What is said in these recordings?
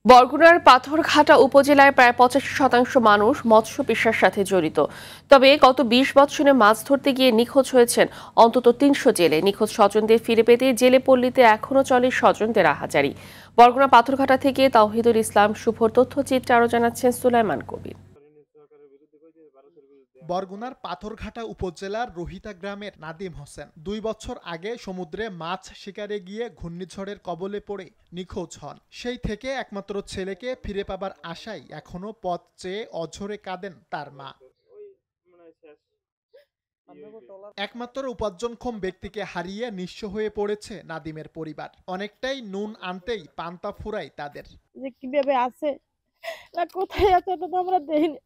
বরগুনার পাথরঘাটা উপজেলায় প্রায় ৮৫% মানুষ মৎস্য পেশার সাথে জড়িত। তবে গত ২০ বছরে মাছ ধরতে গিয়ে নিখোঁজ হয়েছেন অন্তত ৩০০ জেলে। নিখোঁজ স্বজনদের ফিরে পেতে জেলে পল্লীতে এখনও চলে স্বজনদের আহাজারি। বরগুনা পাথরঘাটা থেকে তাওহিদুল ইসলাম শুভর তথ্যচিত্রে আরও জানাচ্ছেন সুলাইমান কবির। বরগুনার পাথরঘাটা উপজেলার রোহিতা গ্রামের নাদিম হোসেন ২ বছর আগে সমুদ্রে মাছ শিকারে গিয়ে ঘূর্ণিঝড়ের কবলে পড়ে নিখোঁজ হন। সেই থেকে একমাত্র ছেলেকে ফিরে পাবার আশায় এখনো পথ চেয়ে অঝরে কাঁদেন তার মা। একমাত্র উপার্জনক্ষম ব্যক্তিকে হারিয়ে নিঃস্ব হয়ে পড়েছে নাদিমের পরিবার। অনেকটাই নুন আনতেই পান্তা ফুরায় তাদের। যে কিভাবে আছে না কোথায় আছে এটা তো আমরা দেখিনি।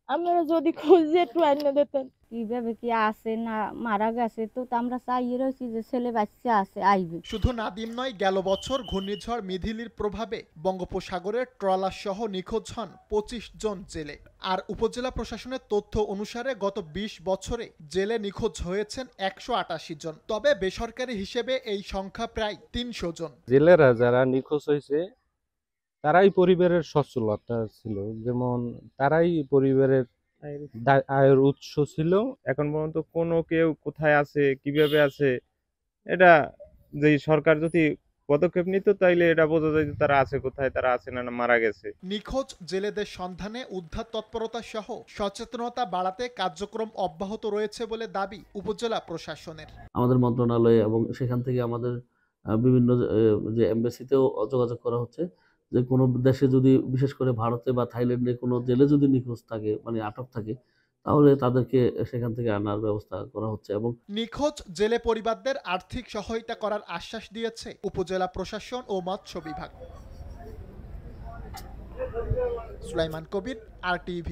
আপনারা যদি খুঁজে একটু আইনা দিতেন। কিভাবে কি আছে না মারা গেছে তো আমরা চাই রয়েছি যে ছেলে বাচ্চা আছে আইবে। শুধু নাদিম নয়, গেল বছর ঘূর্ণিঝড় মিধিলির প্রভাবে বঙ্গোপসাগরের ট্রলার সহ নিখোঁজ হন ২৫ জন জেলে। আর উপজেলা প্রশাসনের তথ্য অনুসারে গত ২০ বছরে জেলে নিখোঁজ হয়েছেন ১৮৮ জন। তবে বেসরকারি হিসেবে এই সংখ্যা প্রায় ৩০০ জন। জেলেরা যারা নিখোঁজ হয়েছে তারাই পরিবারের সচ্ছলতা ছিল, যেমন তারাই পরিবারের আয়ের উৎস ছিল। এখন পর্যন্ত কোনো কেউ কোথায় আছে কিভাবে আছে এটা যে সরকার যদি পদক্ষেপ নিত তাইলে এটা বোঝা যায় তারা আছে কোথায়, তারা আছে না মারা গেছে। নিখোঁজ জেলেদের সন্ধানে উদ্ধার তৎপরতা সহ সচেতনতা বাড়াতে কার্যক্রম অব্যাহত রয়েছে বলে দাবি উপজেলা প্রশাসনের। আমাদের মন্ত্রণালয়ে এবং সেখান থেকে আমাদের বিভিন্ন যে এমবাসিতেও যোগাযোগ করা হচ্ছে যে কোনো দেশে যদি বিশেষ করে ভারতে বা থাইল্যান্ডে কোনো জেলে যদি নিখোঁজ থাকে মানে আটক থাকে তাহলে তাদেরকে সেখান থেকে আনার ব্যবস্থা করা হচ্ছে। এবং নিখোঁজ জেলে পরিবারদের আর্থিক সহায়তা করার আশ্বাস দিয়েছে উপজেলা প্রশাসন ও মৎস্য বিভাগ। সুলাইমান কবির, RTV।